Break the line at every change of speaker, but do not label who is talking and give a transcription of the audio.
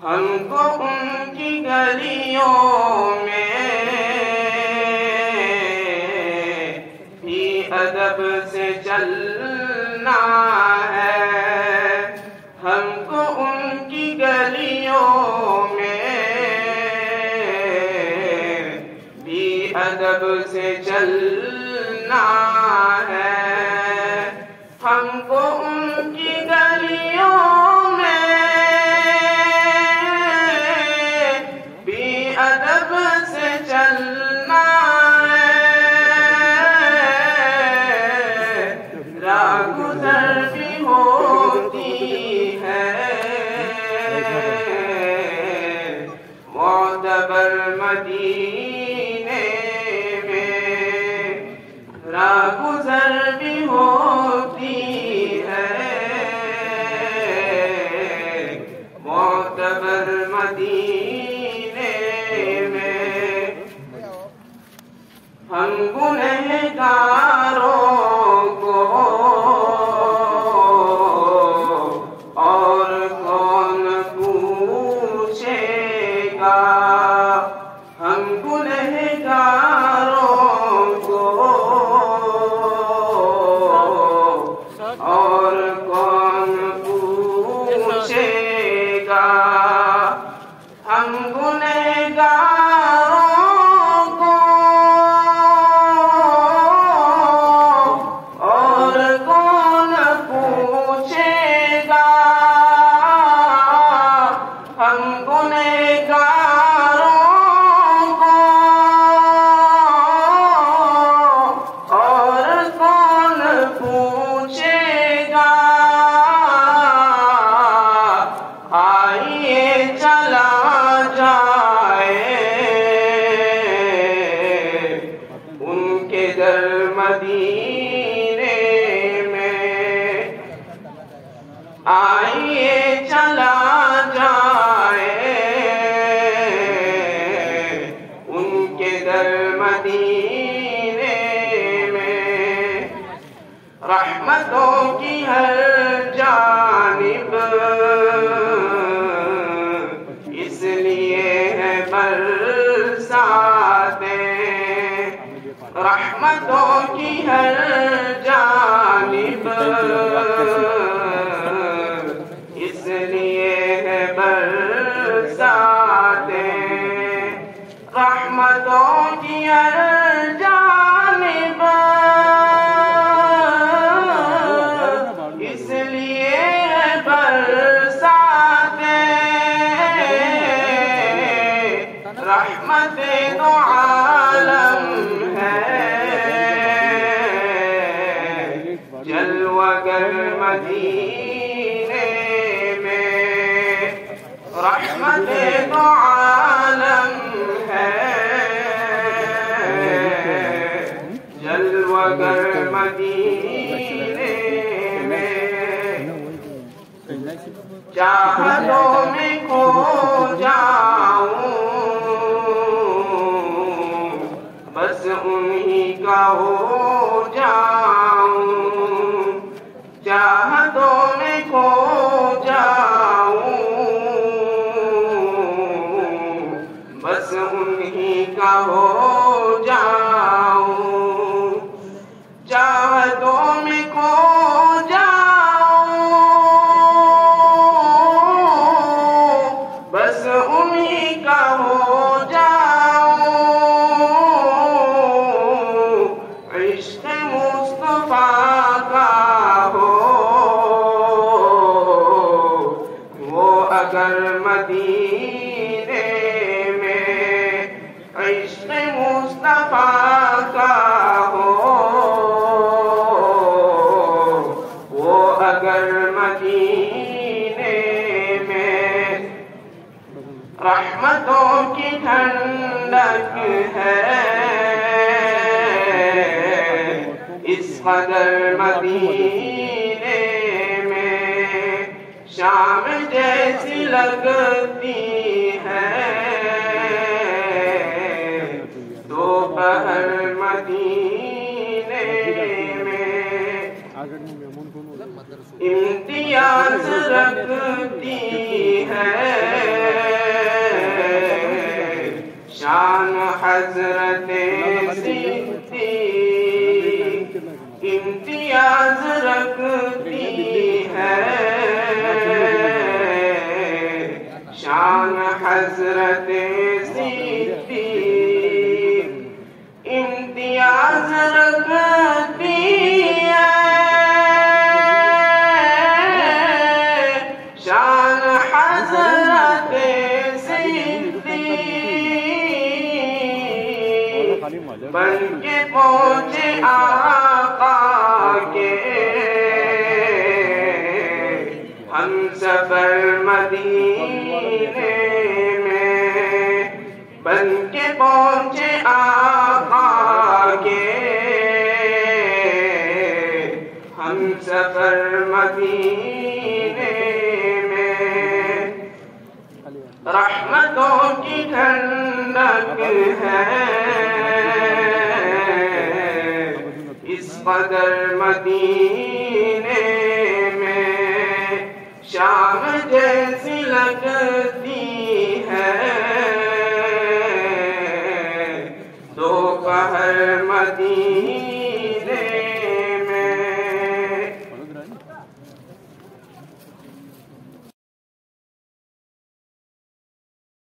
ہم کو ان کی گلیوں میں بھی ادب سے چلنا ہے، ہم کو ان کی گلیوں میں بھی ادب سے چلنا ہے، ہم کو ان کی گلیوں میں بھی ادب سے چلنا ہے، راہ گزر بھی ہوتی ہے معتبر مدینے میں، راہ گزر بھی ہوتی ہے معتبر مدینے میں، ہم گنہگاروں کو اور کون پوچھے گا، ہم گنہگاروں کو اور کون پوچھے گا، ہم گنہگاروں کو اور کون پوچھے گا، ہم گنہگاروں کو اور کون پوچھے گا، آئیے چلا جائے ان کے در مدینے میں، آئیے چلا جائے ان کے در مدینے میں، رحمتوں کی ہر جانب اس لیے ہے برساتیں، رحمتوں کی ہر جانب اس لیے ہے برساتیں، رحمتوں کی ہر جانب اس لیے ہے برساتیں، رحمت دو عالم ہے جلوہ گر مدینے میں، رحمت دو عالم ہے جلوہ گر مدینے میں، چاہتوں میں کھو جاؤں بس انہی کا ہو جاؤں، چاہتوں میں کھو جاؤں بس انہی کا ہو جاؤں، چاہتوں میں کھو جاؤں بس انہی کا ہو جاؤں، عشق مصطفیٰ کا ہو وہ اگر مدینے میں، عشق مصطفیٰ کا ہو وہ اگر مدینے میں، رحمتوں کی ٹھنڈک ہے اس قدر مدینے میں، شام جیسی لگتی ہے دوپہر مدینے میں، امتیاز رکھتی ہے حضرت صدیق امتیاز رکھتی ہے، شان حضرت صدیق امتیاز رکھتی ہے، شان حضرت صدیق بن کے پہنچے آقا کے ہم سفر مدینے میں، بن کے پہنچے آقا کے ہم سفر مدینے میں، رحمتوں کی ٹھنڈک ہے اس قدر مدینے میں، شام جیسی لگتی ہے دوپہر مدینے